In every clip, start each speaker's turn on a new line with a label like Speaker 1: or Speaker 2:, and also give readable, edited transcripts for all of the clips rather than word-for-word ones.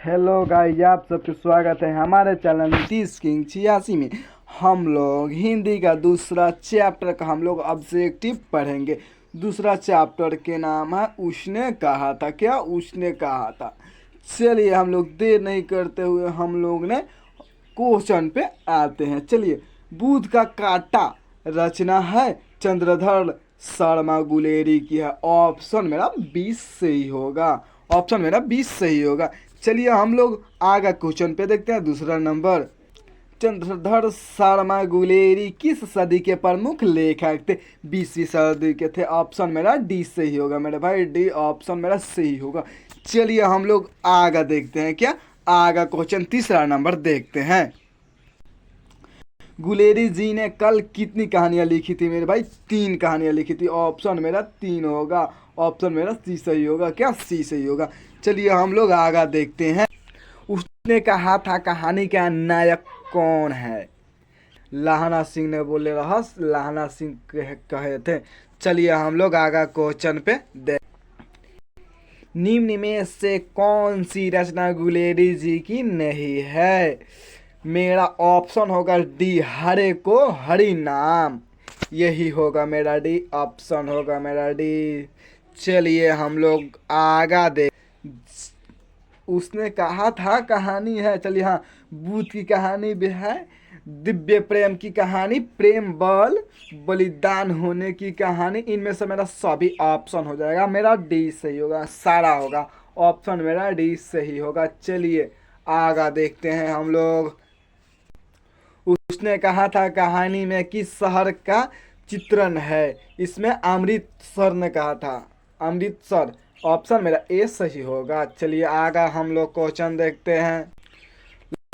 Speaker 1: Hello guys, आप सबका स्वागत है हमारे चैनल नीतीश किंग 86 में। हम लोग हिंदी का दूसरा चैप्टर का हम लोग ऑब्जेक्टिव पढ़ेंगे। दूसरा चैप्टर के नाम है उसने कहा था। क्या उसने कहा था? चलिए हम लोग देर नहीं करते हुए हम लोग ने क्वेश्चन पे आते हैं। चलिए, बुध का काटा रचना है चंद्रधर शर्मा गुलेरी की है। ऑप्शन मेरा 20 सही होगा। ऑप्शन मेरा 20 सही होगा। चलिए हम लोग आगे क्वेश्चन पे देखते हैं। दूसरा नंबर, चंद्रधर शर्मा गुलेरी किस सदी के प्रमुख लेखक थे? 20वीं सदी के थे। ऑप्शन मेरा डी सही होगा मेरे भाई, डी ऑप्शन मेरा सही होगा। चलिए हम लोग आगे देखते हैं। क्या आगे क्वेश्चन तीसरा नंबर देखते हैं। गुलेरी जी ने कल कितनी कहानियां लिखी थी मेरे भाई? 3 कहानियां लिखी थी। ऑप्शन मेरा 3 होगा। ऑप्शन मेरा सी सही होगा। क्या सी सही होगा? चलिए हम लोग आगे देखते हैं। उसने कहा था कहानी का नायक कौन है? लाहना सिंह ने बोले रहस, लाहना सिंह कहे थे। चलिए हम लोग आगे क्वेश्चन पे देख। निम्न में से कौन सी रचना गुलेरी जी की नहीं है? मेरा ऑप्शन होगा डी, हरे को हरि नाम। यही होगा मेरा डी, ऑप्शन होगा मेरा डी। चलिए हम लोग आगा देख। उसने कहा था कहानी है। चलिए हाँ, बुध की कहानी भी है, दिव्य प्रेम की कहानी, प्रेम बल बलिदान होने की कहानी। इनमें से मेरा सभी ऑप्शन हो जाएगा। मेरा डी सही होगा, सारा होगा। ऑप्शन मेरा डी सही होगा। चलिए आगा देखते हैं हम लोग। उसने कहा था कहानी में किस शहर का चित्रण है? इसमें अमृतसर ने कहा था, अमृतसर। ऑप्शन मेरा ए सही होगा। चलिए आगा हम लोग क्वेश्चन देखते हैं।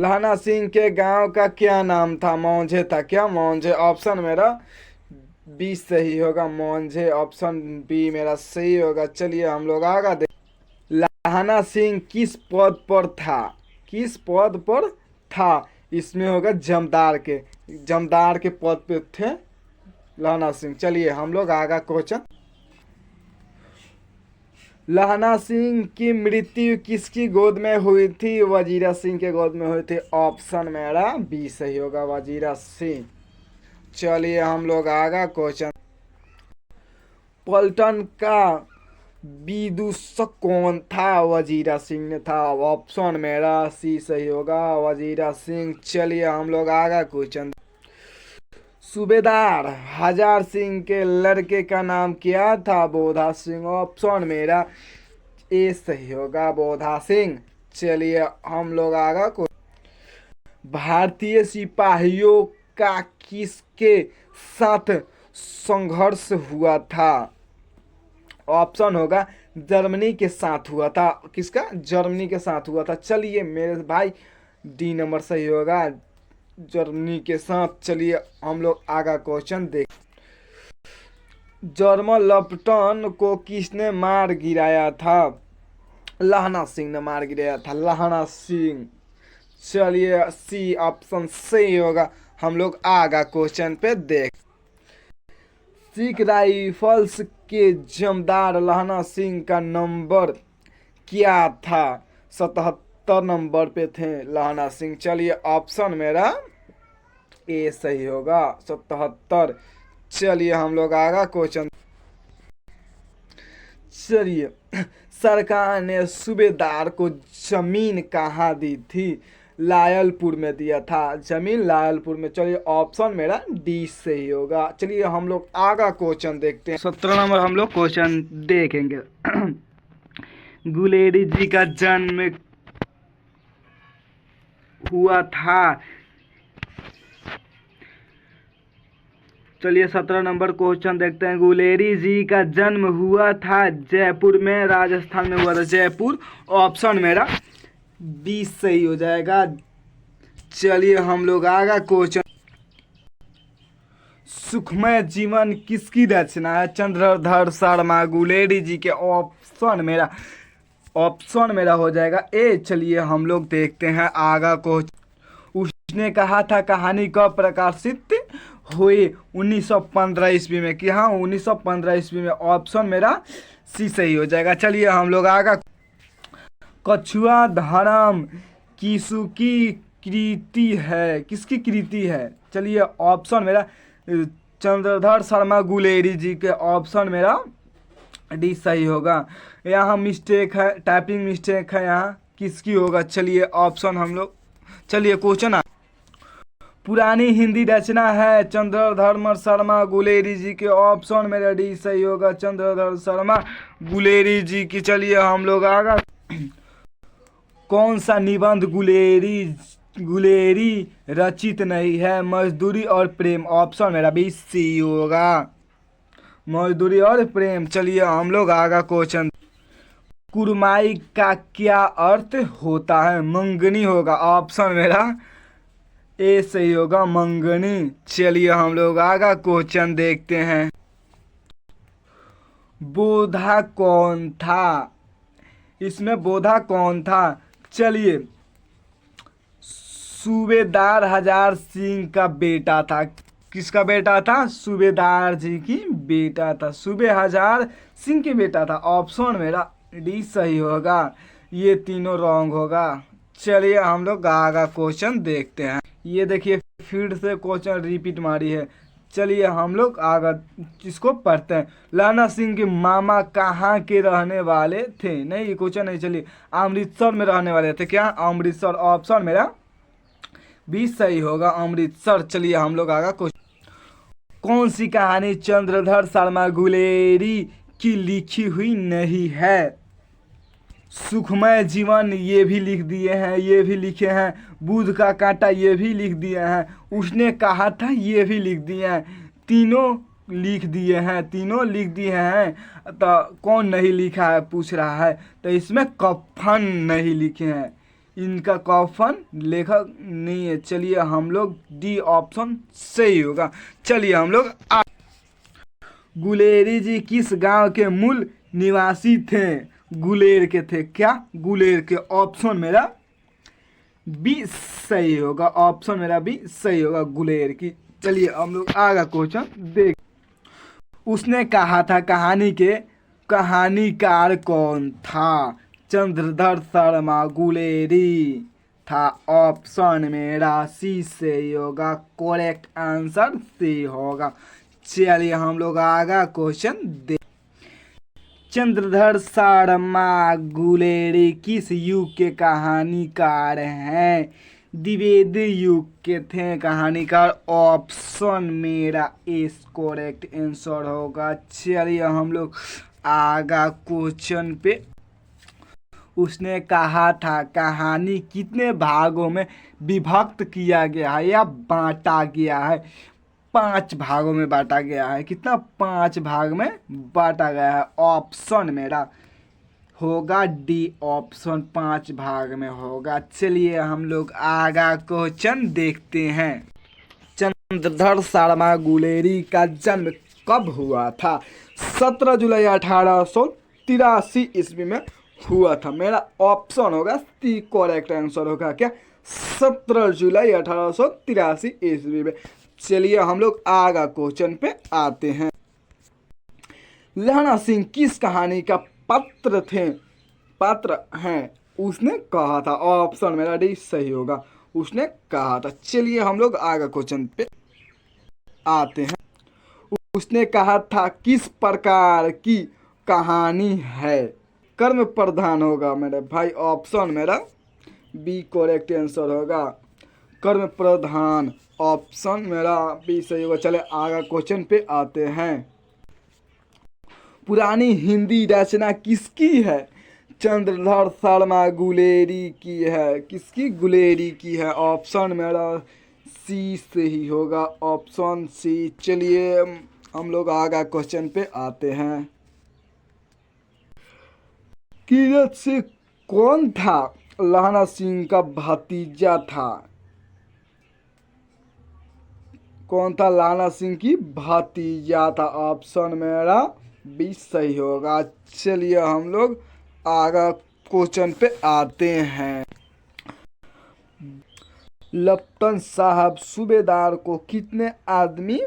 Speaker 1: लाहना सिंह के गांव का क्या नाम था? मौंझे था। क्या मौंझे? ऑप्शन मेरा बी सही होगा, मौंझे। ऑप्शन बी मेरा सही होगा। चलिए हम लोग आगा देख। लाहना सिंह किस पद पर था? किस पद पर था? इसमें होगा जमदार के, जमदार के पद पे थे लाहना सिंह। चलिए हम लोग आगा क्वेश्चन। लाहना सिंह की मृत्यु किसकी गोद में हुई थी? वजीरा सिंह के गोद में हुई थी। ऑप्शन मेरा बी सही होगा, वजीरा सिंह। चलिए हम लोग आगा क्वेश्चन। पलटन का विदूषक कौन था? वजीरा सिंह ने था। ऑप्शन मेरा सी सही होगा, वजीरा सिंह। चलिए हम लोग आगा क्वेश्चन। सूबेदार हजार सिंह के लड़के का नाम क्या था? बोधा सिंह। ऑप्शन मेरा ए सही होगा, बोधा सिंह। चलिए हम लोग आगा को। भारतीय सिपाहियों का किसके साथ संघर्ष हुआ था? ऑप्शन होगा जर्मनी के साथ हुआ था। किसका? जर्मनी के साथ हुआ था। चलिए मेरे भाई डी नंबर सही होगा, जर्मनी के साथ। चलिए हम लोग आगा क्वेश्चन देख। जर्मन लपटन को किसने मार गिराया था? लाहना सिंह ने मार गिराया था, लाहना सिंह। चलिए सी ऑप्शन सही होगा। हम लोग आगा क्वेश्चन पे देख। सिख राइफल्स के जमदार लाहना सिंह का नंबर क्या था? 77 नंबर पे थे लाहना सिंह। चलिए ऑप्शन मेरा ए सही होगा, 77। चलिए हम लोग आगा क्वेश्चन। चलिए, सरकार ने सूबेदार को जमीन कहाँ दी थी? लायलपुर में दिया था जमीन, लायलपुर में। चलिए ऑप्शन मेरा डी सही होगा। चलिए हम लोग आगा क्वेश्चन देखते हैं। 17 नंबर हम लोग क्वेश्चन देखेंगे। गुलेरी जी का जन्म हुआ था। चलिए 17 नंबर क्वेश्चन देखते हैं। गुलेरी जी का जन्म हुआ था जयपुर में, राजस्थान में हुआ था, जयपुर। ऑप्शन मेरा 20 सही हो जाएगा। चलिए हम लोग आगा क्वेश्चन। सुखमय जीवन किसकी रचना है? चंद्रधर शर्मा गुलेरी जी के। ऑप्शन मेरा हो जाएगा ए। चलिए हम लोग देखते हैं आगा क्वेश्चन। उसने कहा था कहानी कब प्रकाशित हुई? 1915 ईस्वी में। कि हाँ, 1915 ईस्वी में। ऑप्शन मेरा सी सही हो जाएगा। चलिए हम लोग आगा। कछुआ धर्म किसकी कृति है? किसकी कृति है? चलिए ऑप्शन मेरा चंद्रधर शर्मा गुलेरी जी के, ऑप्शन मेरा डी सही होगा। यहाँ मिस्टेक है, टाइपिंग मिस्टेक है, यहाँ किसकी होगा? चलिए ऑप्शन हम लोग, चलिए क्वेश्चन। पुरानी हिंदी रचना है चंद्रधर शर्मा गुलेरी जी के, ऑप्शन मेरा डी सही होगा, चंद्रधर शर्मा गुलेरी जी की। चलिए हम लोग आगे। कौन सा निबंध गुलेरी गुलेरी रचित नहीं है? मजदूरी और प्रेम, ऑप्शन मेरा बी सी होगा, मजदूरी और प्रेम। चलिए हम लोग आगा क्वेश्चन। कुरमाई का क्या अर्थ होता है? मंगनी होगा, ऑप्शन मेरा ए सही होगा, मंगनी। चलिए हम लोग आगा क्वेश्चन देखते हैं। बोधा कौन था? इसमें बोधा कौन था? चलिए सूबेदार हजार सिंह का बेटा था। किसका बेटा था? सूबेदार जी की बेटा था, सूबे हजार सिंह की बेटा था। ऑप्शन मेरा डी सही होगा, ये तीनों रॉन्ग होगा। चलिए हम लोग आगा क्वेश्चन देखते हैं। ये देखिए फिर से क्वेश्चन रिपीट मारी है। चलिए हम लोग आगा इसको पढ़ते हैं। लाना सिंह के मामा कहाँ के रहने वाले थे? नहीं, ये क्वेश्चन नहीं। चलिए अमृतसर में रहने वाले थे। क्या? अमृतसर, ऑप्शन मेरा भी सही होगा, अमृतसर। चलिए हम लोग आगा क्वेश्चन। कौन सी कहानी चंद्रधर शर्मा गुलेरी की लिखी हुई नहीं है? सुखमय जीवन ये भी लिख दिए हैं, ये भी लिखे हैं। बुध का कांटा ये भी लिख दिए हैं। उसने कहा था ये भी लिख दिए हैं। तीनों लिख दिए हैं, तीनों लिख दिए हैं। तो कौन नहीं लिखा है पूछ रहा है। तो इसमें कफन नहीं लिखे हैं, इनका कफन लेखक नहीं है। चलिए हम लोग डी ऑप्शन सही होगा। चलिए हम लोग गुलेरी जी किस गांव के मूल निवासी थे? गुलेर के थे। क्या? गुलेर के, ऑप्शन मेरा बी सही होगा, ऑप्शन मेरा बी सही होगा, गुलेर की। चलिए हम लोग आगे क्वेश्चन देख। उसने कहा था कहानी के कहानीकार कौन था? चंद्रधर शर्मा गुलेरी था, ऑप्शन मेरा सी से होगा, करेक्ट आंसर सी होगा। चलिए हम लोग आगे क्वेश्चन देख। चंद्रधर शर्मा गुलेरी किस युग के कहानीकार हैं? द्विवेदी युग के थे कहानीकार, ऑप्शन मेरा इस करेक्ट आंसर होगा। चलिए हम लोग आगा क्वेश्चन पे। उसने कहा था कहानी कितने भागों में विभक्त किया गया है या बांटा गया है? 5 भागों में बांटा गया है। कितना? 5 भाग में बांटा गया है। ऑप्शन मेरा होगा डी ऑप्शन, 5 भाग में होगा। चलिए हम लोग आगा क्वेश्चन देखते हैं। चंद्रधर शर्मा गुलेरी का जन्म कब हुआ था? 17 जुलाई 1883 ईस्वी में हुआ था। मेरा ऑप्शन होगा सी करेक्ट आंसर होगा। क्या? 17 जुलाई 1883 ईस्वी में। चलिए हम लोग आगा क्वेश्चन पे आते हैं। लहना सिंह किस कहानी का पात्र हैं? उसने कहा था, ऑप्शन मेरा डी सही होगा, उसने कहा था। चलिए हम लोग आगा क्वेश्चन पे आते हैं। उसने कहा था किस प्रकार की कहानी है? कर्म प्रधान होगा मेरे भाई, ऑप्शन मेरा बी करेक्ट आंसर होगा, कर्म प्रधान, ऑप्शन मेरा बी सही होगा। चले आगा क्वेश्चन पे आते हैं। पुरानी हिंदी रचना किसकी है? चंद्रधर शर्मा गुलेरी की है। किसकी? गुलेरी की है। ऑप्शन मेरा सी से ही होगा, ऑप्शन सी। चलिए हम लोग आगा क्वेश्चन पे आते हैं। कीरत से कौन था? लहना सिंह का भतीजा था। कौन था? लहना सिंह की भतीजा था, ऑप्शन मेरा बी सही होगा। चलिए हम लोग आगा क्वेश्चन पे आते हैं। लप्टन साहब सूबेदार को कितने आदमी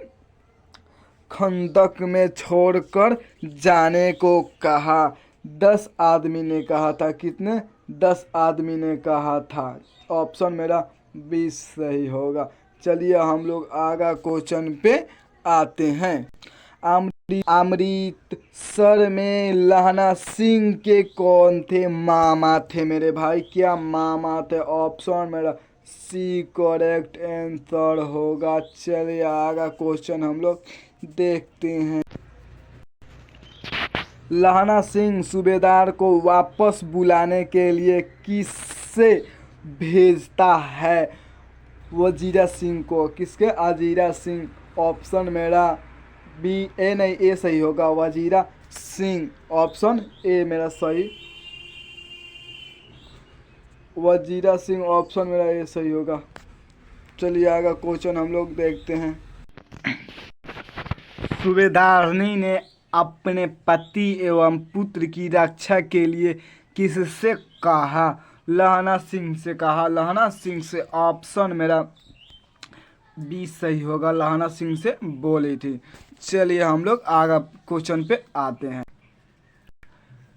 Speaker 1: खंदक में छोड़कर जाने को कहा? 10 आदमी ने कहा था। कितने? 10 आदमी ने कहा था। ऑप्शन मेरा 20 सही होगा। चलिए हम लोग आगा क्वेश्चन पे आते हैं। अमृतसर में लहना सिंह के कौन थे मामा थे मेरे भाई? क्या मामा थे? ऑप्शन मेरा सी करेक्ट आंसर होगा। चलिए आगा क्वेश्चन हम लोग देखते हैं। लहना सिंह सूबेदार को वापस बुलाने के लिए किससे भेजता है? वजीरा सिंह को। किसके? अजीरा सिंह। ऑप्शन मेरा बी ए नहीं ए सही होगा। वजीरा सिंह। ऑप्शन ए मेरा सही। वजीरा सिंह ऑप्शन मेरा ए सही होगा। चलिए आगे क्वेश्चन हम लोग देखते हैं। सूबेदारनी ने अपने पति एवं पुत्र की रक्षा के लिए किससे कहा? लहना सिंह से कहा। लहना सिंह से। ऑप्शन मेरा बी सही होगा। लहना सिंह से बोली थी। चलिए हम लोग आगे क्वेश्चन पे आते हैं।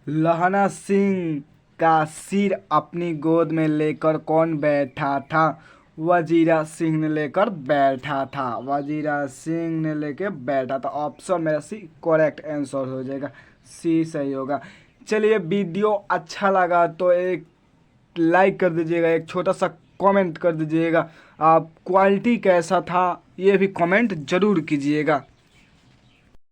Speaker 1: लहना सिंह का सिर अपनी गोद में लेकर कौन बैठा था? वजीरा सिंह ने लेकर बैठा था। वजीरा सिंह ने लेकर बैठा था। ऑप्शन मेरा सी करेक्ट आंसर हो जाएगा। सी सही होगा। चलिए वीडियो अच्छा लगा तो एक लाइक कर दीजिएगा, एक छोटा सा कमेंट कर दीजिएगा। आप क्वालिटी कैसा था ये भी कमेंट ज़रूर कीजिएगा।